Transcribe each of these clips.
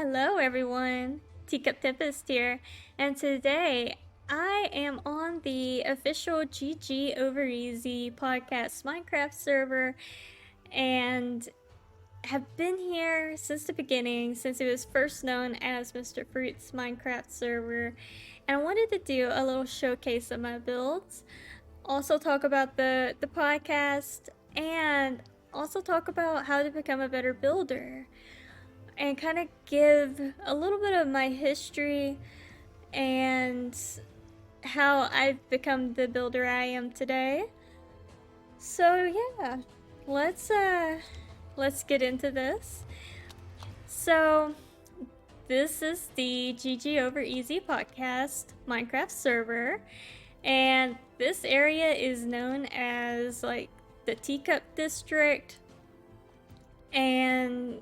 Hello everyone, Teacup Tempest here, and today I am on the official GG Over Easy podcast Minecraft server and have been here since the beginning, since it was first known as Mr. Fruit's Minecraft server, and I wanted to do a little showcase of my builds, also talk about the podcast, and also talk about how to become a better builder and kind of give a little bit of my history and how I've become the builder I am today. So yeah, let's get into this. So this is the GG Over Easy podcast Minecraft server, and this area is known as like the Teacup district, and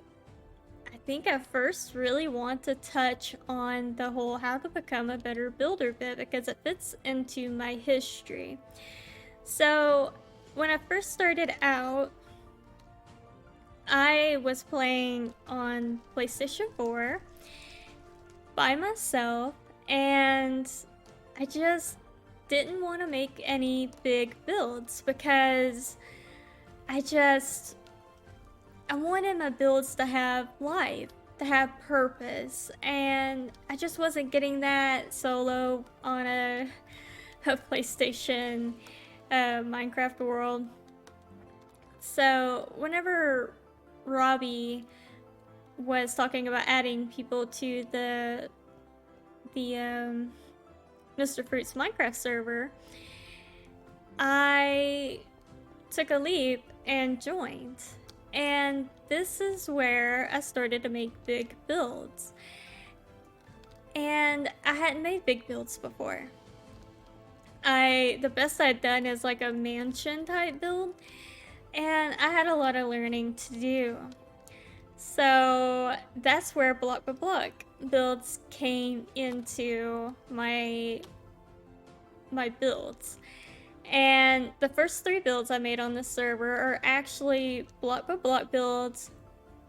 I think I first really want to touch on the whole how to become a better builder bit because it fits into my history. So when I first started out, I was playing on PlayStation 4 by myself, and I just didn't want to make any big builds because I wanted my builds to have life, to have purpose, and I just wasn't getting that solo on a PlayStation Minecraft world. So whenever Robbie was talking about adding people to the Mr. Fruit's Minecraft server, I took a leap and joined. And this is where I started to make big builds. And I hadn't made big builds before. The best I'd done is like a mansion type build, and I had a lot of learning to do. So that's where block by block builds came into my builds. And the first 3 builds I made on this server are actually block by block builds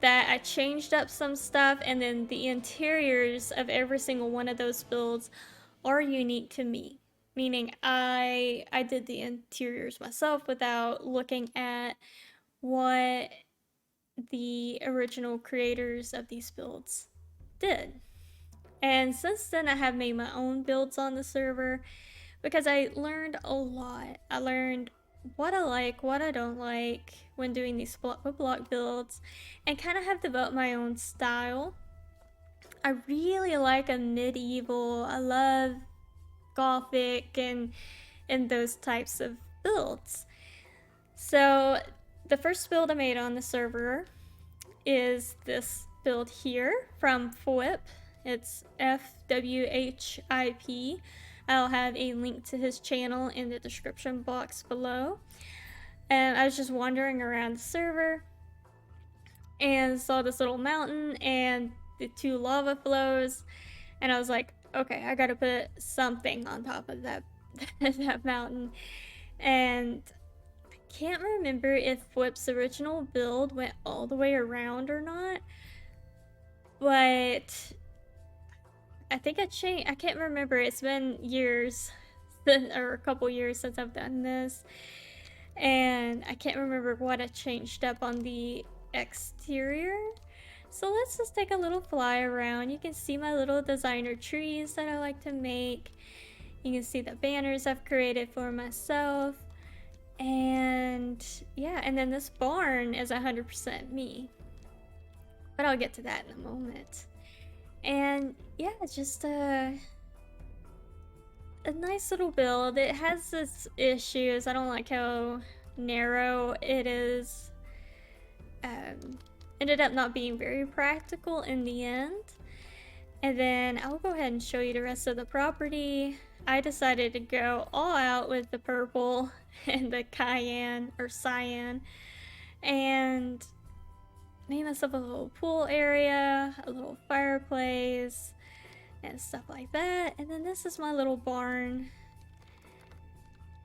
that I changed up some stuff, and then the interiors of every single one of those builds are unique to me. Meaning I did the interiors myself without looking at what the original creators of these builds did. And since then I have made my own builds on the server, because I learned a lot. I learned what I like, what I don't like when doing these block by block builds, and kind of have developed my own style. I really like a medieval, I love gothic and those types of builds. So the first build I made on the server is this build here from Fwhip. It's FWHIP. I'll have a link to his channel in the description box below. And I was just wandering around the server and saw this little mountain and the 2 lava flows, and I was like, okay, I gotta put something on top of that that mountain. And I can't remember if Fwhip's original build went all the way around or not, but I think I can't remember. It's been years, or a couple years since I've done this, and I can't remember what I changed up on the exterior. So let's just take a little fly around. You can see my little designer trees that I like to make. You can see the banners I've created for myself. And yeah, and then this barn is 100% me. But I'll get to that in a moment. And yeah, it's just a nice little build. It has its issues. I don't like how narrow it is. Ended up not being very practical in the end. And then I'll go ahead and show you the rest of the property. I decided to go all out with the purple and the cyan or cyan, and made myself a little pool area, a little fireplace, and stuff like that. And then this is my little barn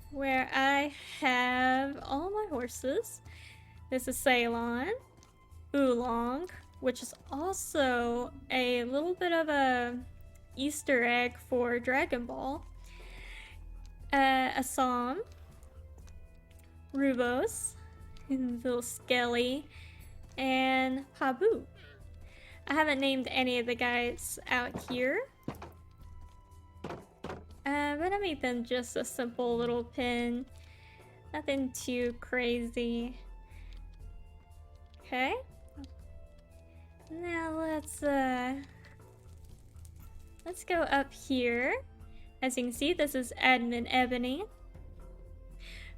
where I have all my horses. This is Ceylon, Oolong, which is also a little bit of a Easter egg for Dragon Ball. Assam, Rubos, little Skelly, and Pabu. I haven't named any of the guys out here. But I made them just a simple little pin. Nothing too crazy. Okay. Now let's go up here. As you can see, this is Admin Ebony.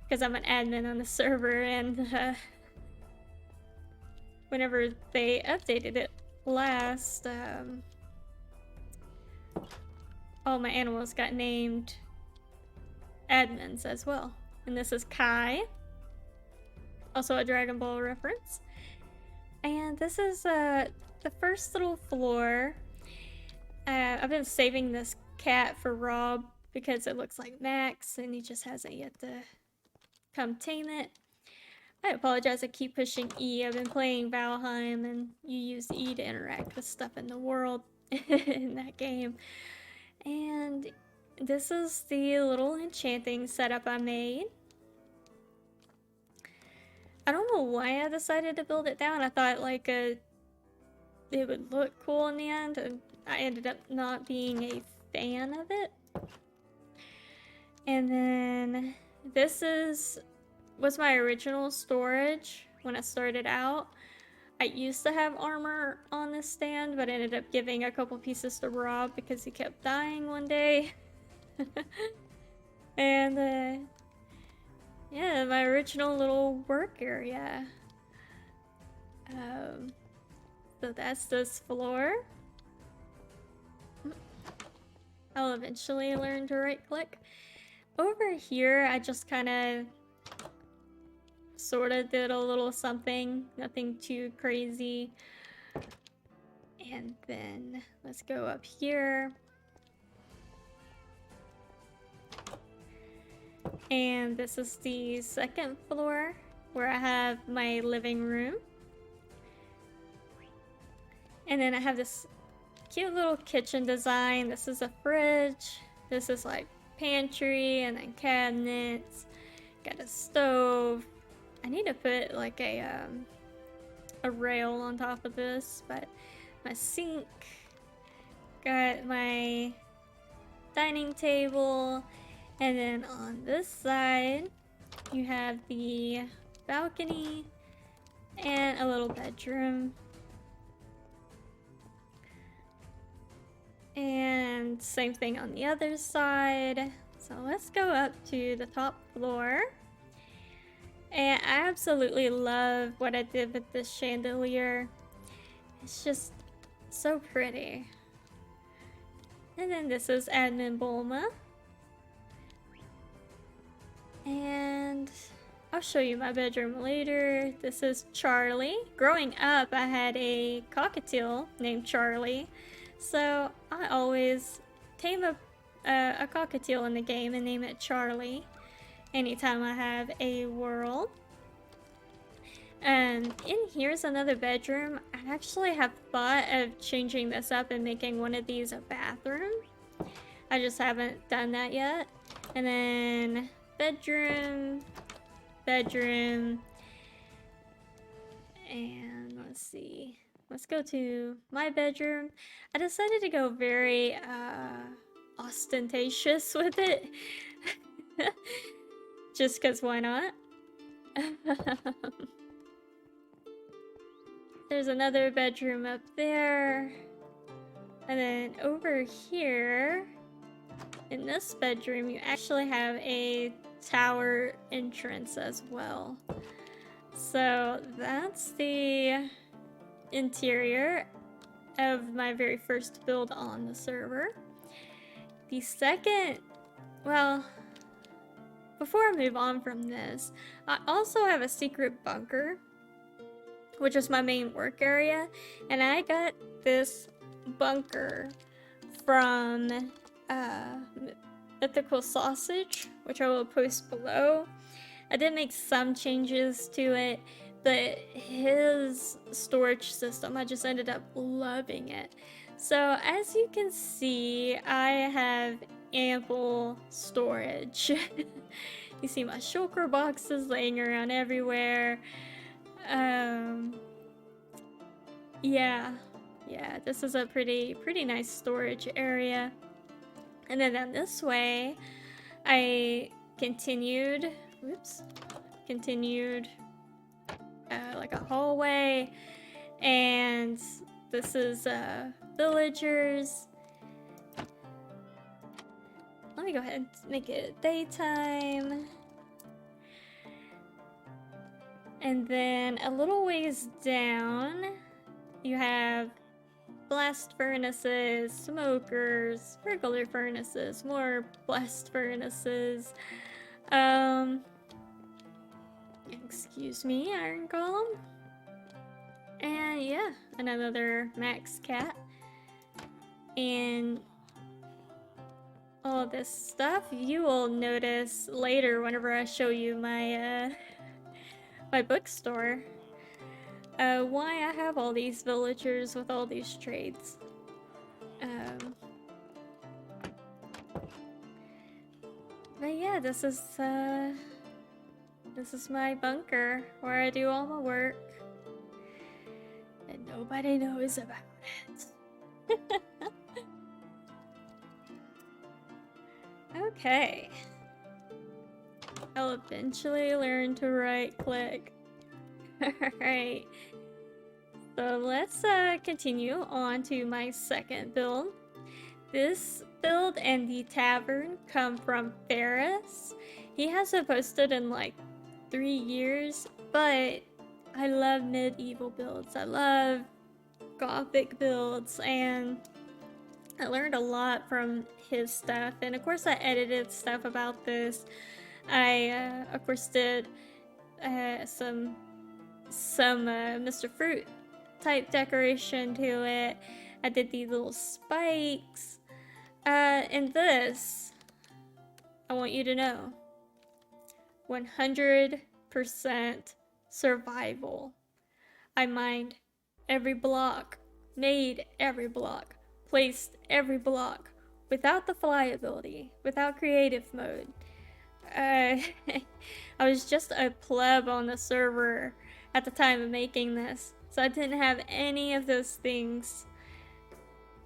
Because I'm an admin on the server, and whenever they updated it last, all my animals got named admins as well. And this is Kai, also a Dragon Ball reference. And this is the first little floor. I've been saving this cat for Rob because it looks like Max and he just hasn't yet to come tame it. I apologize, I keep pushing E. I've been playing Valheim and you use E to interact with stuff in the world in that game. And this is the little enchanting setup I made. I don't know why I decided to build it down. I thought like it would look cool in the end, and I ended up not being a fan of it. And then this was my original storage when I started out. I used to have armor on this stand, but I ended up giving a couple pieces to Rob because he kept dying one day. And yeah, my original little work area. So that's this floor. I'll eventually learn to right click. Over here, I just kind of sort of did a little something, nothing too crazy. And then let's go up here. And this is the second floor where I have my living room. And then I have this cute little kitchen design. This is a fridge. This is like pantry and then cabinets. Got a stove. I need to put like a rail on top of this, but my sink. Got my dining table. And then on this side, you have the balcony and a little bedroom. And same thing on the other side. So let's go up to the top floor. And I absolutely love what I did with this chandelier. It's just so pretty. And then this is Admin Bulma. And I'll show you my bedroom later. This is Charlie. Growing up, I had a cockatiel named Charlie. So I always tame a cockatiel in the game and name it Charlie anytime I have a world. And in here's another bedroom. I actually have thought of changing this up and making one of these a bathroom. I just haven't done that yet. And then bedroom, bedroom, and let's see. Let's go to my bedroom. I decided to go very ostentatious with it. Just because why not? There's another bedroom up there. And then over here, in this bedroom, you actually have a tower entrance as well. So that's the interior of my very first build on the server. The second, well, before I move on from this, I also have a secret bunker, which is my main work area, and I got this bunker from Mythical Sausage, which I will post below. I did make some changes to it, but his storage system, I just ended up loving it. So as you can see, I have ample storage. You see my shulker boxes laying around everywhere. Yeah, this is a pretty nice storage area. And then down this way, I continued like a hallway, and this is villagers. Let me go ahead and make it daytime. And then a little ways down, you have blast furnaces, smokers, regular furnaces, more blast furnaces. Excuse me, iron golem. And yeah, another max cat. And all this stuff you will notice later whenever I show you my my bookstore. Why I have all these villagers with all these trades. But yeah, this is my bunker where I do all my work, and nobody knows about it. Okay. I'll eventually learn to right click. Alright. So let's continue on to my second build. This build and the tavern come from Ferris. He hasn't posted in like 3 years, but I love medieval builds. I love gothic builds, and I learned a lot from his stuff. And of course I edited stuff about this. I of course did some Mr. Fruit type decoration to it. I did these little spikes. And this, I want you to know, 100% survival. I mined every block, made every block, placed every block, without the fly ability, without creative mode. I was just a pleb on the server at the time of making this, so I didn't have any of those things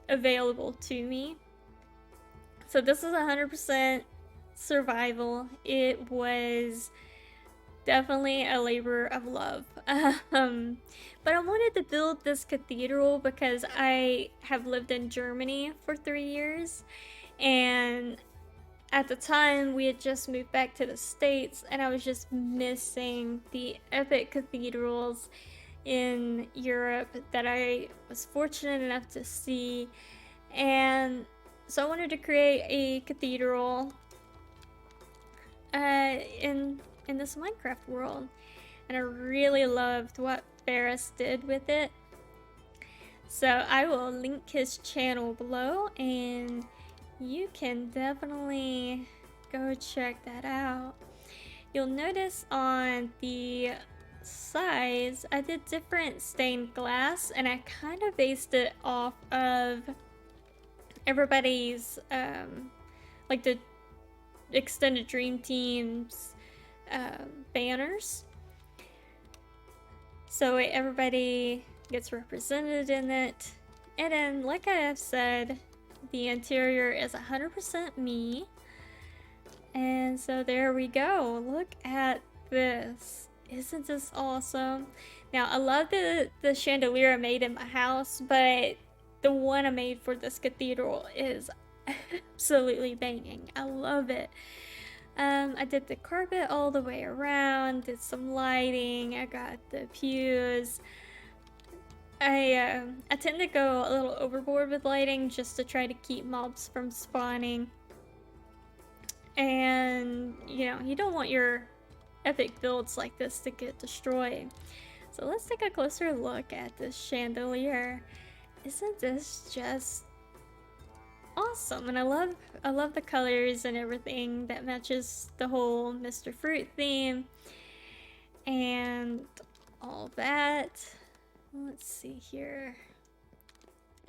available to me. So this is 100% survival. It was definitely a labor of love. But I wanted to build this cathedral because I have lived in Germany for 3 years, and at the time we had just moved back to the States, and I was just missing the epic cathedrals in Europe that I was fortunate enough to see. And so I wanted to create a cathedral in this Minecraft world, and I really loved what Ferris did with it. So I will link his channel below, and you can definitely go check that out. You'll notice on the sides I did different stained glass, and I kind of based it off of everybody's like the extended dream team's banners, so everybody gets represented in it. And then, like I have said, the interior is 100% me. And so there we go. Look at this. Isn't this awesome? Now, I love the chandelier I made in my house, but the one I made for this cathedral is absolutely banging. I love it. I did the carpet all the way around, did some lighting, I got the pews. I tend to go a little overboard with lighting just to try to keep mobs from spawning. And, you know, you don't want your epic builds like this to get destroyed. So let's take a closer look at this chandelier. Isn't this just awesome? And I love the colors and everything that matches the whole Mr. Fruit theme. And all that. Let's see here.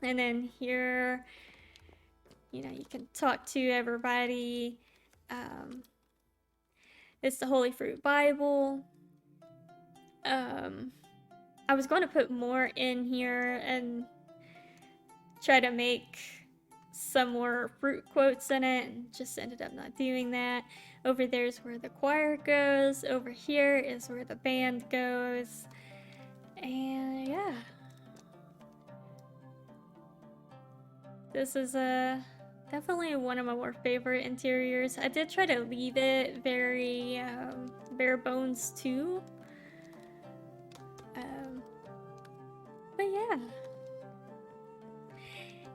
And then here, you know, you can talk to everybody. It's the Holy Fruit Bible. I was going to put more in here and try to make some more fruit quotes in it, and just ended up not doing that. Over there is where the choir goes. Over here is where the band goes. And yeah. This is definitely one of my more favorite interiors. I did try to leave it very bare bones too. But yeah.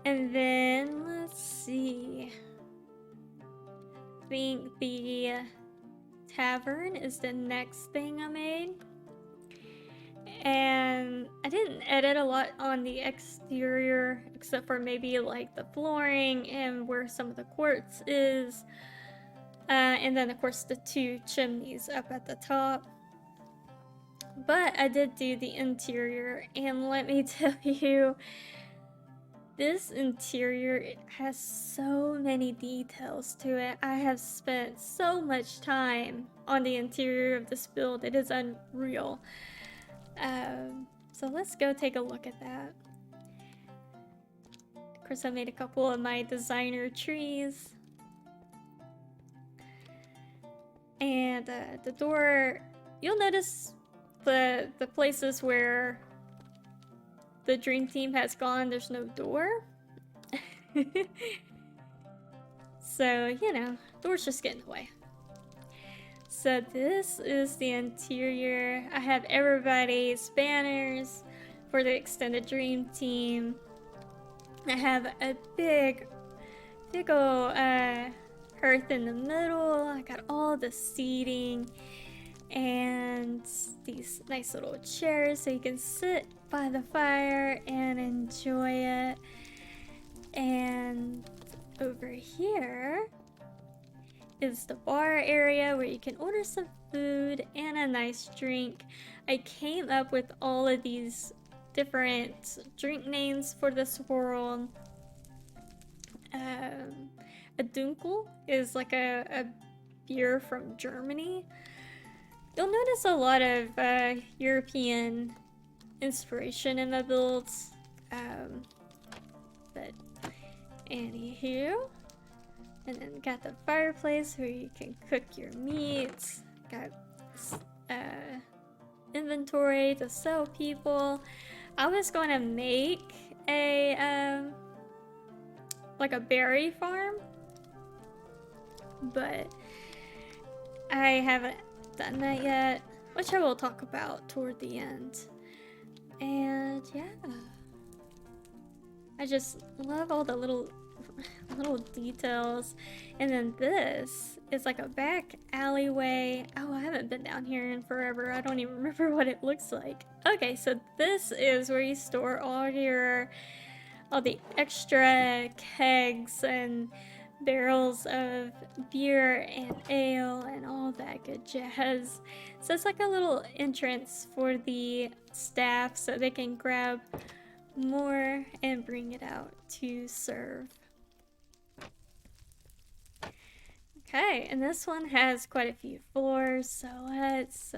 And then, let's see. I think the Tavern is the next thing I made. And I didn't edit a lot on the exterior, except for maybe like the flooring and where some of the quartz is. And then of course the 2 chimneys up at the top. But I did do the interior, and let me tell you, this interior, it has so many details to it. I have spent so much time on the interior of this build. It is unreal. So let's go take a look at that. Of course, I made a couple of my designer trees. And the door, you'll notice the places where the dream team has gone, there's no door. So, you know, doors just get in the way. So this is the interior. I have everybody's banners for the extended dream team. I have a big ol' hearth in the middle. I got all the seating and these nice little chairs so you can sit by the fire and enjoy it. And over here is the bar area where you can order some food and a nice drink. I came up with all of these different drink names for this world. A Dunkel is like a beer from Germany. You'll notice a lot of European inspiration in the builds. But anywho. And then got the fireplace where you can cook your meats. Got inventory to sell people. I was going to make a like a berry farm, but I haven't done that yet, which I will talk about toward the end. And yeah, I just love all the little details. And then this is like a back alleyway. Oh, I haven't been down here in forever. I don't even remember what it looks like. Okay, so this is where you store all the extra kegs and barrels of beer and ale and all that good jazz. So it's like a little entrance for the staff so they can grab more and bring it out to serve. Okay, and this one has quite a few floors, so let's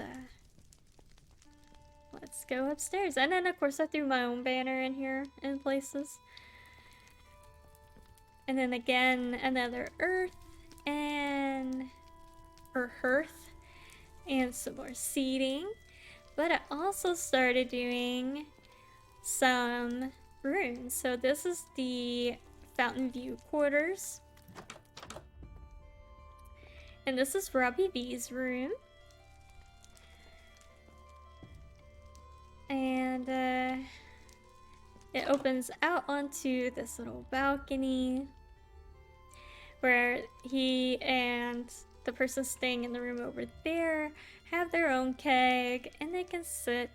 go upstairs. And then of course I threw my own banner in here in places. And then again, another hearth and some more seating. But I also started doing some rooms. So this is the Fountain View quarters. And this is Robbie V's room. And it opens out onto this little balcony where he and the person staying in the room over there have their own keg, and they can sit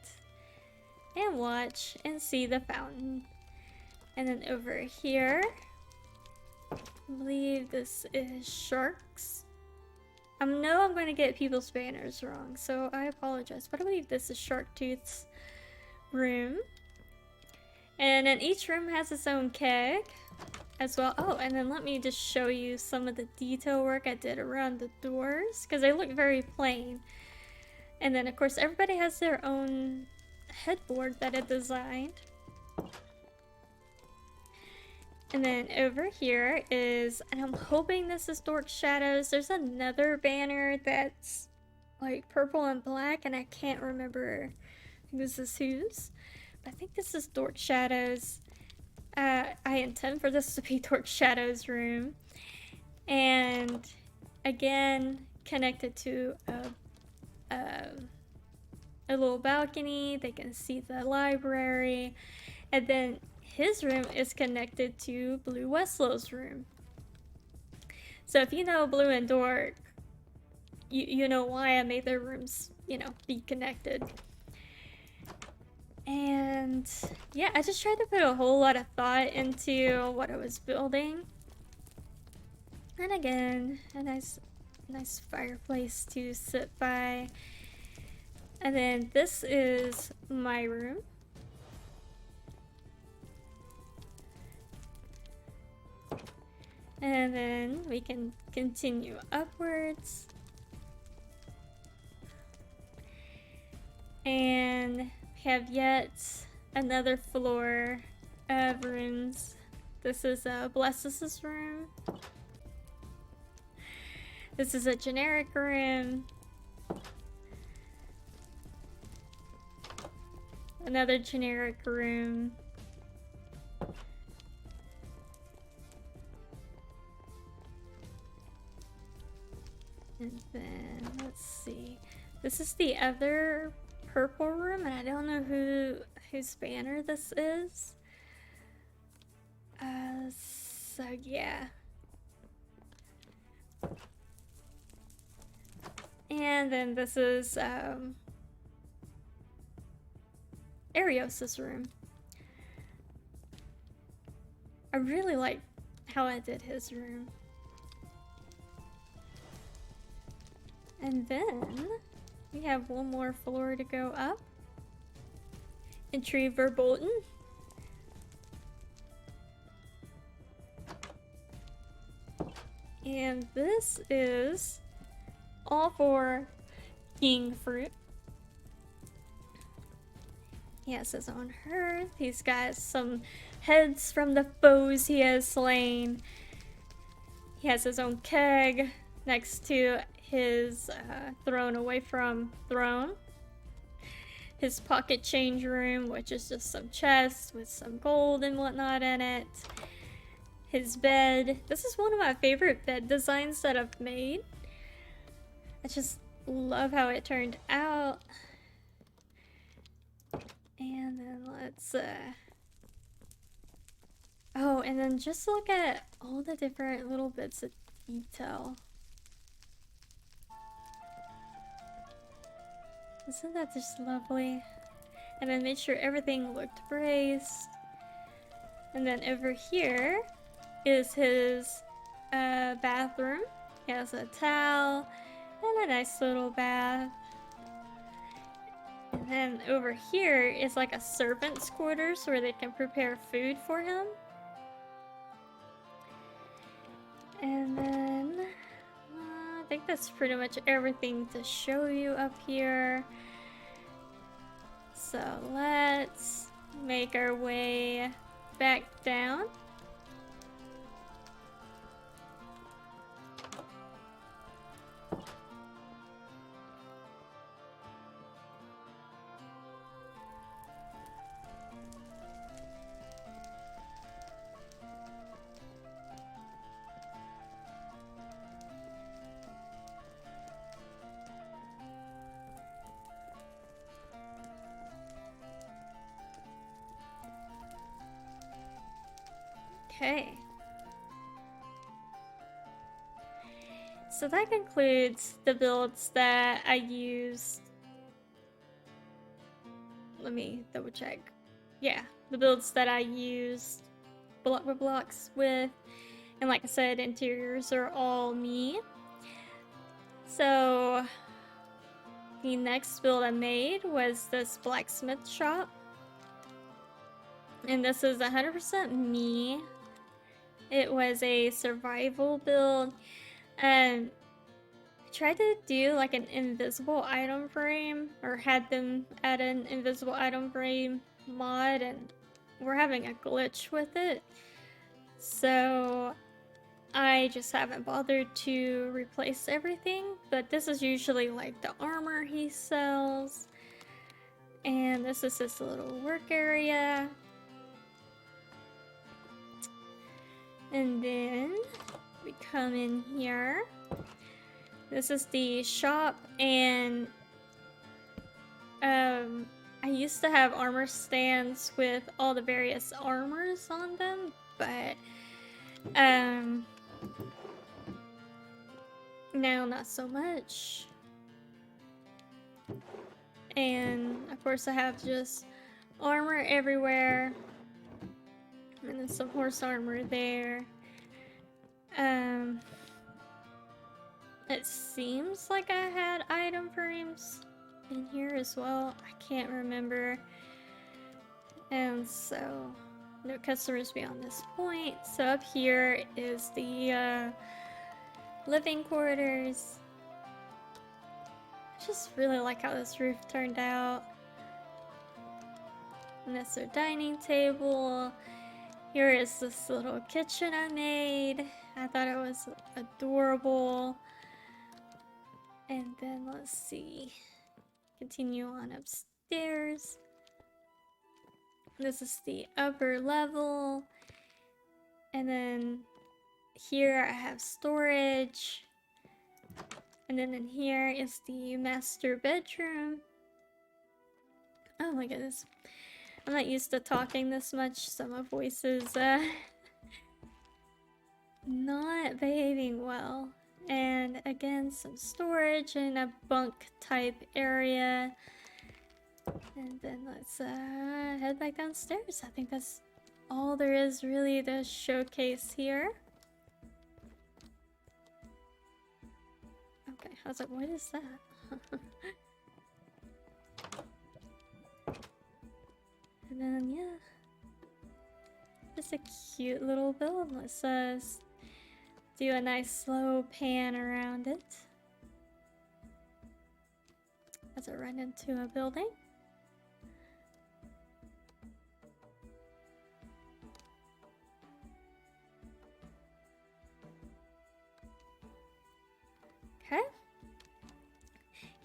and watch and see the fountain. And then over here, I believe this is sharks. know I'm going to get people's banners wrong, so I apologize. But I believe this is Sharktooth's room. And then each room has its own keg as well. Oh, and then let me just show you some of the detail work I did around the doors, because they look very plain. And then, of course, everybody has their own headboard that I designed. And then over here is, and I'm hoping this is Dork Shadows. There's another banner that's like purple and black, and I can't remember whose is whose. But I think this is Dork Shadows. I intend for this to be Dork Shadows' room. And again, connected to a little balcony. They can see the library. And then his room is connected to Blue Weslow's room. So if you know Blue and Dork, you know why I made their rooms, you know, be connected. And yeah, I just tried to put a whole lot of thought into what I was building. And again, a nice fireplace to sit by. And then this is my room. And then we can continue upwards. And we have yet another floor of rooms. This is Bless's room. This is a generic room. Another generic room. And then, let's see. This is the other purple room, and I don't know whose banner this is. So yeah. And then this is Arios's room. I really like how I did his room. And then we have one more floor to go up. Entry Verbolten. And this is all for King Fruit. He has his own hearth. He's got some heads from the foes he has slain. He has his own keg next to his throne away from throne. His pocket change room, which is just some chests with some gold and whatnot in it. His bed. This is one of my favorite bed designs that I've made. I just love how it turned out. And then let's oh, and then just look at all the different little bits of detail. Isn't that just lovely? And then make sure everything looked braced. And then over here is his bathroom. He has a towel and a nice little bath. And then over here is like a servant's quarters where they can prepare food for him. And then I think that's pretty much everything to show you up here. So let's make our way back down. Okay. So that concludes the builds that I used. Let me double check. Yeah, the builds that I used blocks with. And like I said, interiors are all me. So the next build I made was this Blacksmith Shop. And this is 100% me. It was a survival build. And I tried to do like an invisible item frame, or had them add an invisible item frame mod, and we're having a glitch with it. So I just haven't bothered to replace everything, but this is usually like the armor he sells. And this is his little work area. And then we come in here. This is the shop, and I used to have armor stands with all the various armors on them, but now not so much. And of course I have just armor everywhere, and then some horse armor there. It seems like I had item frames in here as well. I can't remember. And so no customers beyond this point. So up here is the living quarters. I just really like how this roof turned out. And that's their dining table. Here is this little kitchen I made. I thought it was adorable. And then let's see. Continue on upstairs. This is the upper level. And then here I have storage. And then in here is the master bedroom. Oh my goodness. I'm not used to talking this much, so my voice is not behaving well. And again, some storage and a bunk type area. And then let's head back downstairs. I think that's all there is really to showcase here. Okay, I was like, what is that? And then, yeah. Just a cute little build. Let's do a nice slow pan around it as I run into a building. Okay.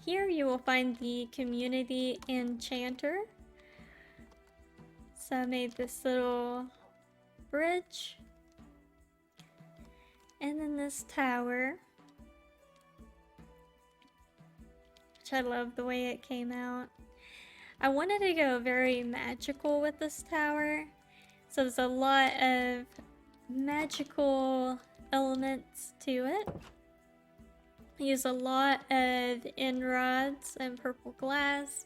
Here you will find the community enchanter. So I made this little bridge. And then this tower, which I love the way it came out. I wanted to go very magical with this tower. So there's a lot of magical elements to it. I use a lot of end rods and purple glass.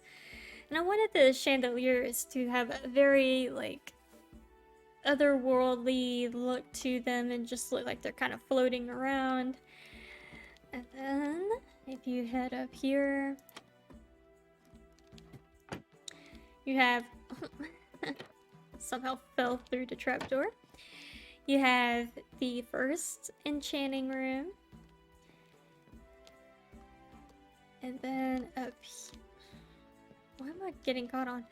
And I wanted the chandeliers to have a very like otherworldly look to them and just look like they're kind of floating around. And then if you head up here, you have somehow fell through the trapdoor. You have the first enchanting room. And then up here, why am I getting caught on?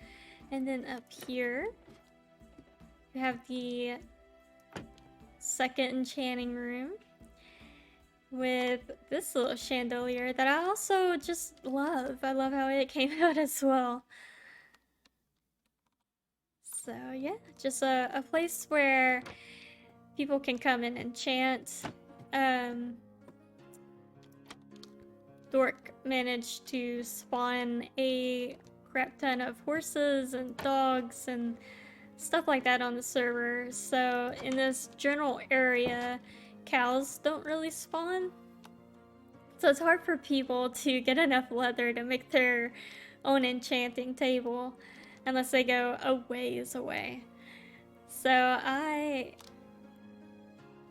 And then up here you have the second enchanting room with this little chandelier that I also just love. I love how it came out as well. So yeah, just a place where people can come and enchant. Dork managed to spawn a crap ton of horses and dogs and stuff like that on the server. So in this general area, cows don't really spawn. So it's hard for people to get enough leather to make their own enchanting table unless they go a ways away. So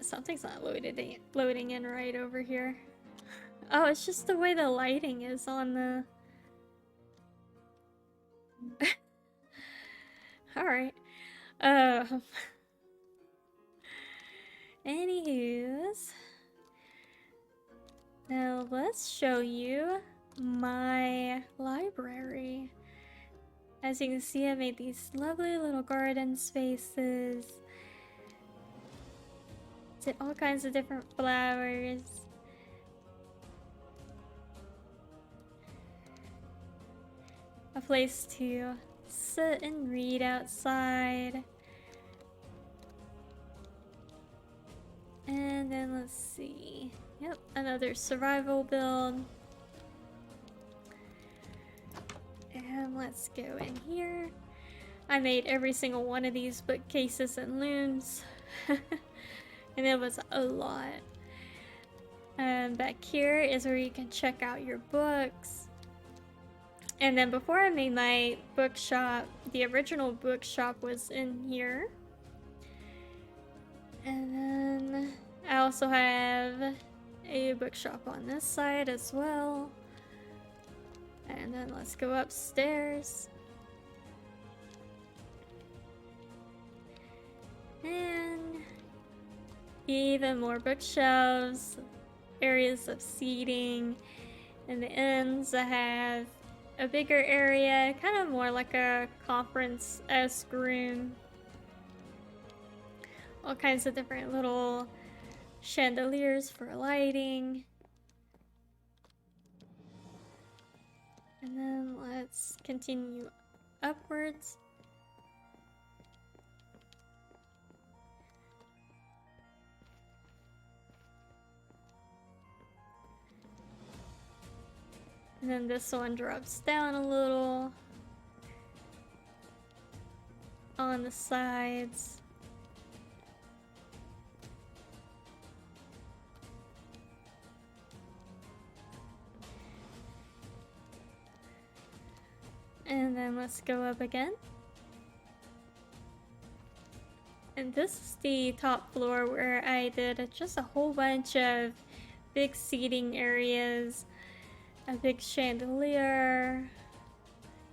something's not loading in right over here. Oh, it's just the way the lighting is on the... Alright. Anywho's. Now let's show you my library. As you can see, I made these lovely little garden spaces. Did all kinds of different flowers. A place to sit and read outside. And then let's see. Yep, another survival build. And let's go in here. I made every single one of these bookcases and looms. And it was a lot. Back here is where you can check out your books. And then before I made my bookshop, the original bookshop was in here. And then I also have a bookshop on this side as well. And then let's go upstairs. And even more bookshelves, areas of seating. In the ends I have a bigger area, kind of more like a conference-esque room. All kinds of different little chandeliers for lighting. And then let's continue upwards. And then this one drops down a little on the sides. And then let's go up again. And this is the top floor where I did just a whole bunch of big seating areas. A big chandelier.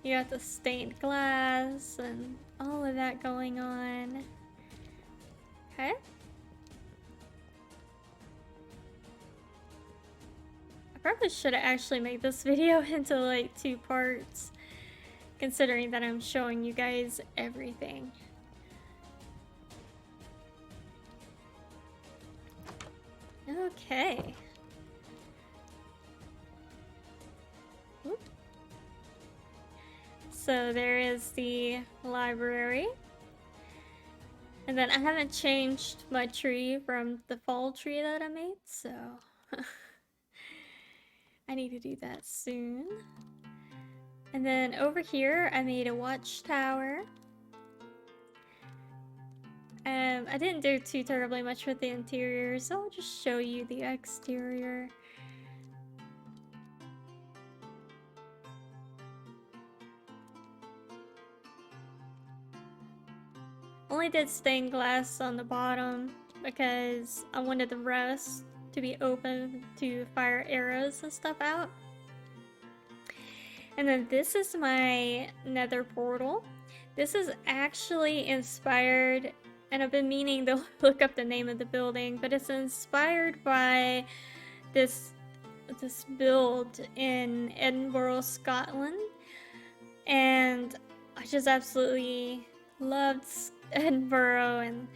You got the stained glass and all of that going on. Okay. I probably should have actually made this video into like 2 parts, considering that I'm showing you guys everything. Okay. Whoop. So there is the library. And then I haven't changed my tree from the fall tree that I made, so I need to do that soon. And then over here I made a watchtower. I didn't do too terribly much with the interior, so I'll just show you the exterior. Only did stained glass on the bottom because I wanted the rest to be open to fire arrows and stuff out. And then this is my Nether Portal. This is actually inspired, and I've been meaning to look up the name of the building, but it's inspired by this build in Edinburgh, Scotland. And I just absolutely loved Edinburgh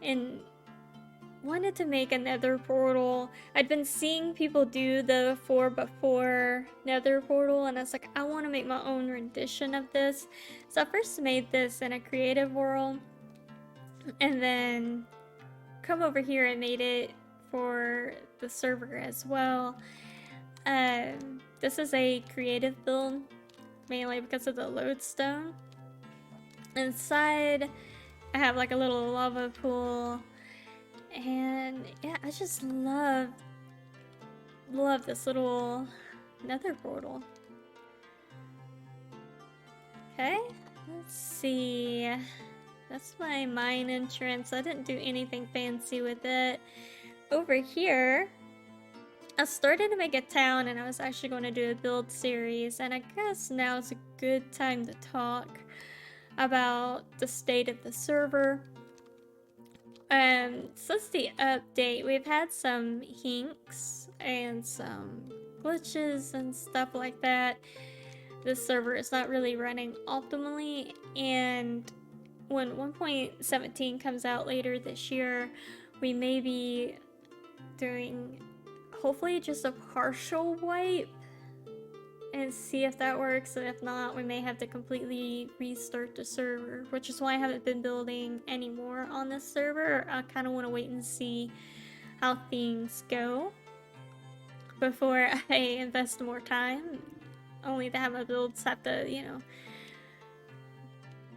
and wanted to make a Nether Portal. I'd been seeing people do the 4x4 Nether Portal, and I was like, I want to make my own rendition of this. So I first made this in a creative world, and then come over here and made it for the server as well. This is a creative build, mainly because of the lodestone. Inside, I have like a little lava pool. And yeah, I just love this little Nether portal. Okay, let's see. That's my mine entrance. I didn't do anything fancy with it. Over here, I started to make a town, and I was actually going to do a build series, and I guess now is a good time to talk about the state of the server. Since the update, we've had some hinks and some glitches and stuff like that. This server is not really running optimally, and when 1.17 comes out later this year, we may be doing hopefully just a partial wipe and see if that works, and if not, we may have to completely restart the server, which is why I haven't been building anymore on this server. I kind of want to wait and see how things go before I invest more time, only to have my builds have to, you know,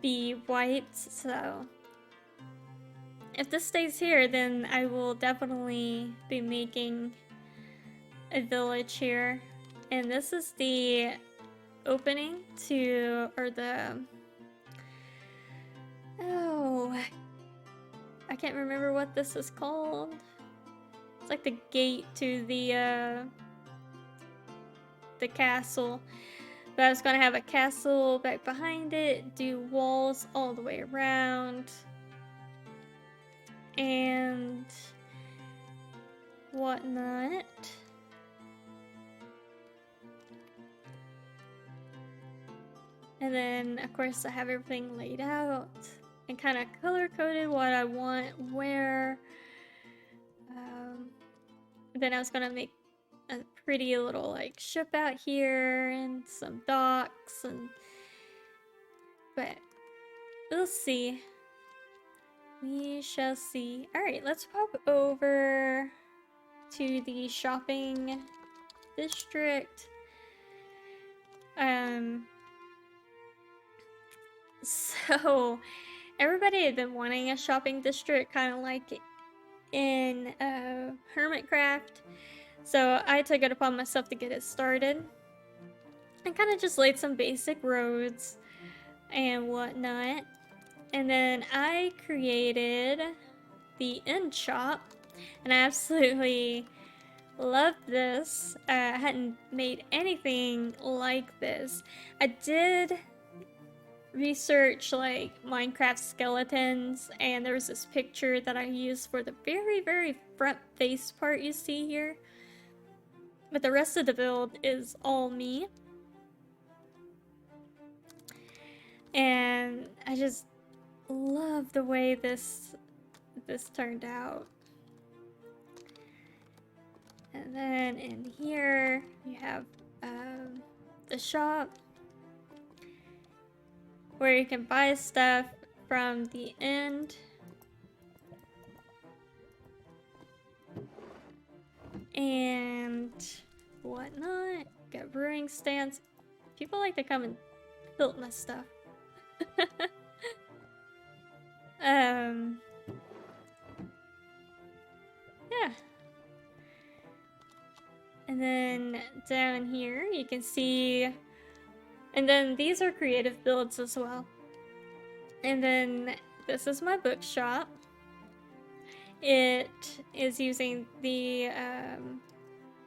be wiped. So if this stays here, then I will definitely be making a village here. And this is the opening to, or the, oh, I can't remember what this is called. It's like the gate to the castle. But I was gonna have a castle back behind it, do walls all the way around, and whatnot. And then, of course, I have everything laid out and kind of color-coded what I want where. Then I was gonna make a pretty little, like, ship out here and some docks, but we'll see. We shall see. Alright, let's pop over to the shopping district. So everybody had been wanting a shopping district, kind of like in Hermitcraft. So I took it upon myself to get it started. And kind of just laid some basic roads and whatnot. And then I created the end shop. And I absolutely loved this. I hadn't made anything like this. I did research like Minecraft skeletons, and there was this picture that I used for the very front face part you see here. But the rest of the build is all me. And I just love the way this turned out. And then in here you have the shop, where you can buy stuff from the end. And whatnot. Got brewing stands. People like to come and build my stuff. Yeah. And then down here you can see, and then these are creative builds as well. And then this is my bookshop. It is using the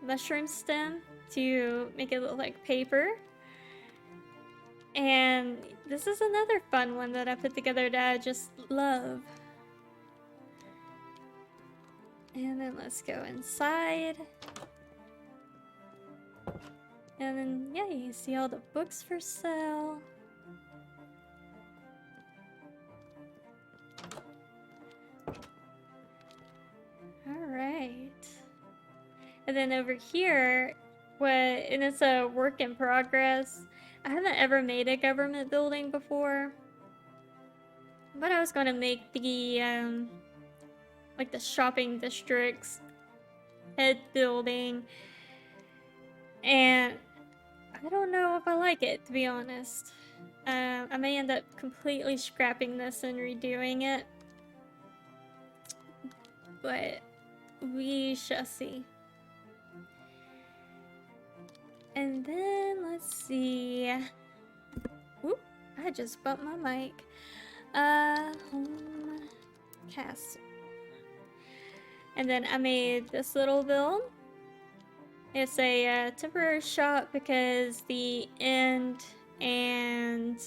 mushroom stem to make it look like paper. And this is another fun one that I put together that I just love. And then let's go inside. And then, yeah, you can see all the books for sale. Alright. And then over here, and it's a work in progress. I haven't ever made a government building before. But I was going to make the, like the shopping district's head building. And I don't know if I like it, to be honest. I may end up completely scrapping this and redoing it. But we shall see. And then, let's see. Whoop, I just bumped my mic. Home castle. And then I made this little build. It's a temporary shop because the end and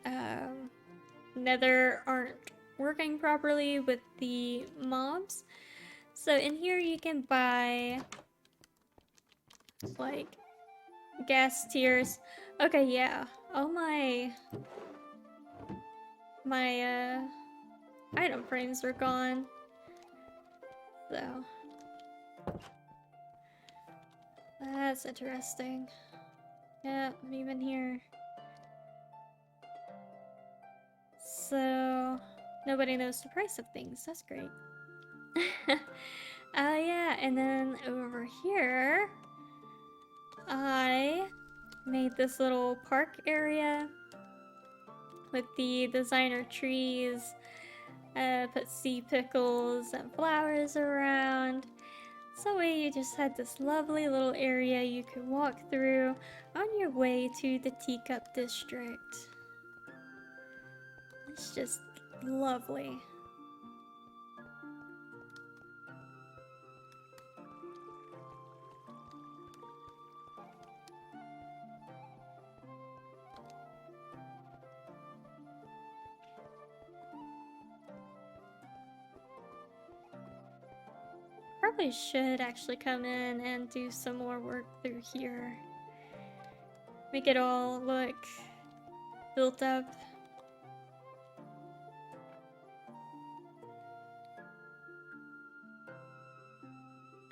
um, Nether aren't working properly with the mobs. So in here you can buy like gas tiers. Okay, yeah. All my item frames are gone. So that's interesting. Yeah, I'm even here. So nobody knows the price of things. That's great. Yeah, and then over here, I made this little park area with the designer trees. Put sea pickles and flowers around. So you just had this lovely little area you could walk through on your way to the Teacup district. It's just lovely. Probably should actually come in and do some more work through here. Make it all look built up.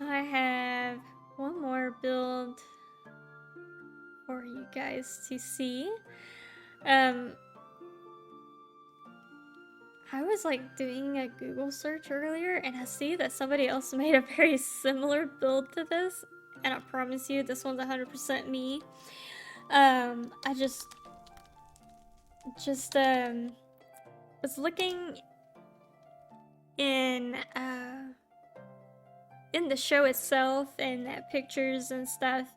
I have one more build for you guys to see. I was like doing a Google search earlier and I see that somebody else made a very similar build to this, and I promise you this one's 100% me. I just was looking in the show itself and pictures and stuff,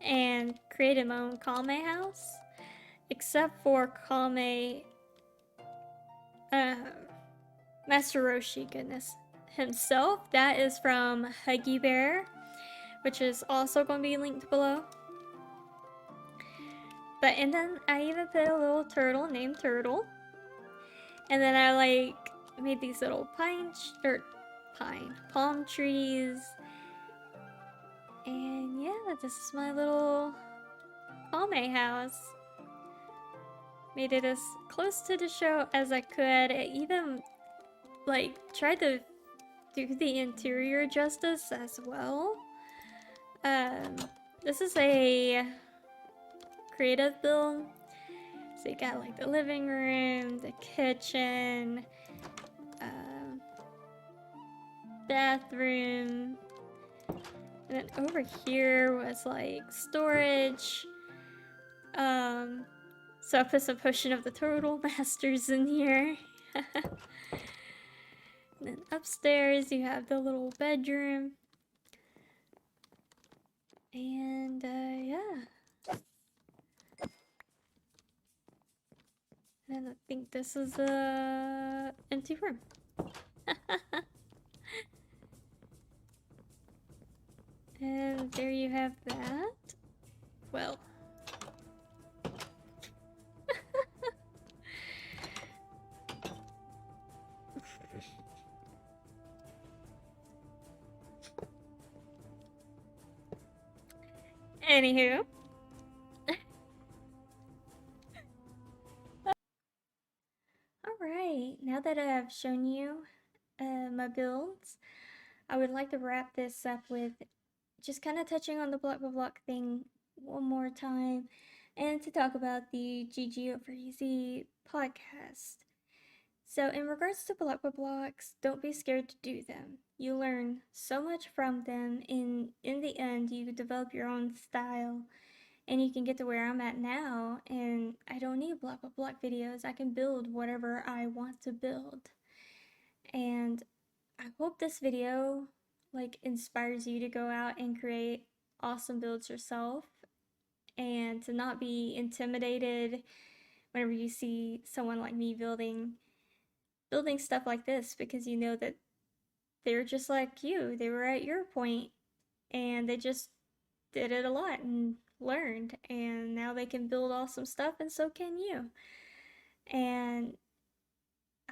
and created my own Kame house, except for Kame Master Roshi, goodness, himself. That is from Huggy Bear, which is also going to be linked below. But and then I even put a little turtle named Turtle, and then I like made these little palm trees, and yeah, this is my little Kame house. Made it as close to the show as I could. I even like tried to do the interior justice as well. This is a creative build. So you got like the living room, the kitchen, bathroom, and then over here was like storage. So I put some Potion of the Turtle Masters in here. And then upstairs you have the little bedroom. And yeah. And I think this is a empty room. And there you have that. Well. Anywho. Alright, now that I have shown you my builds, I would like to wrap this up with just kind of touching on the block by block thing one more time, and to talk about the GG Over Easy podcast. So in regards to block by blocks, don't be scared to do them. You learn so much from them. In the end, you develop your own style, and you can get to where I'm at now, and I don't need block by block videos. I can build whatever I want to build. And I hope this video like inspires you to go out and create awesome builds yourself, and to not be intimidated whenever you see someone like me building stuff like this, because you know that they're just like you. They were at your point and they just did it a lot and learned, and now they can build awesome stuff, and so can you. And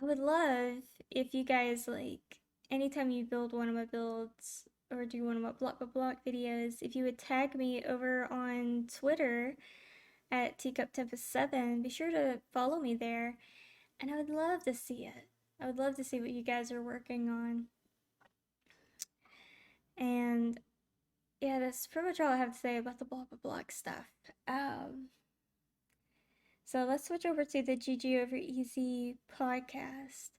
I would love if you guys, like, anytime you build one of my builds or do one of my block by block videos, if you would tag me over on Twitter at Teacup Tempest 7, be sure to follow me there, and I would love to see it. I would love to see what you guys are working on. And yeah, that's pretty much all I have to say about the block by block stuff. So let's switch over to the GG Over Easy podcast.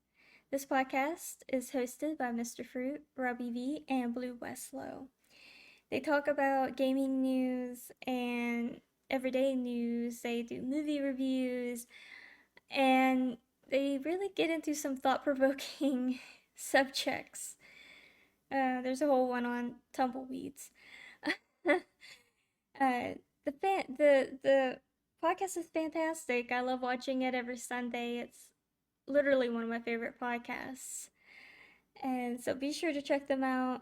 This podcast is hosted by Mr. Fruit, Robbie V, and Blue Westlow. They talk about gaming news and everyday news. They do movie reviews, and they really get into some thought-provoking subjects. There's a whole one on tumbleweeds. The podcast is fantastic. I love watching it every Sunday. It's literally one of my favorite podcasts. And so be sure to check them out.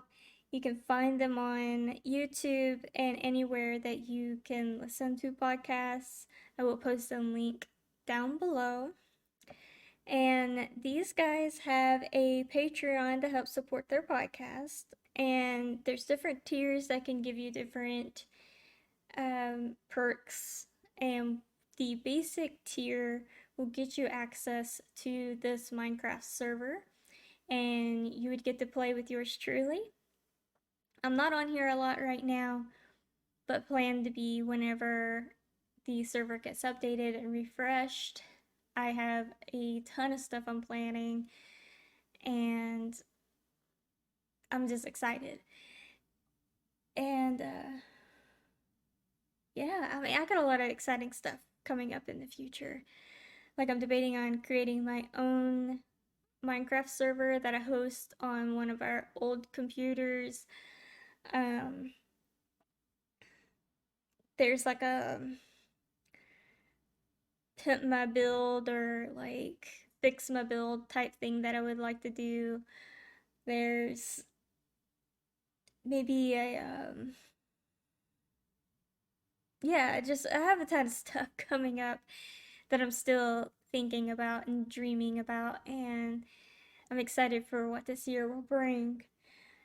You can find them on YouTube and anywhere that you can listen to podcasts. I will post a link down below. And these guys have a Patreon to help support their podcast. And there's different tiers that can give you different perks. And the basic tier will get you access to this Minecraft server, and you would get to play with yours truly. I'm not on here a lot right now, but plan to be whenever the server gets updated and refreshed. I have a ton of stuff I'm planning, and I'm just excited. And yeah, I mean, I got a lot of exciting stuff coming up in the future. Like, I'm debating on creating my own Minecraft server that I host on one of our old computers. Um, there's like a pimp my build or like fix my build type thing that I would like to do. There's maybe a yeah, just I have a ton of stuff coming up that I'm still thinking about and dreaming about, and I'm excited for what this year will bring.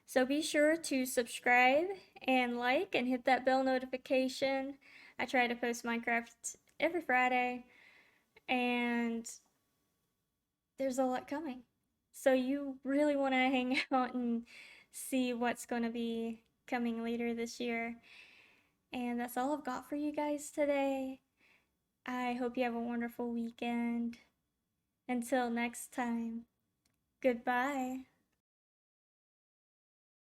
So be sure to subscribe and like and hit that bell notification. I try to post Minecraft every Friday, and there's a lot coming. So you really want to hang out and see what's going to be coming later this year. And that's all I've got for you guys today. I hope you have a wonderful weekend. Until next time, goodbye.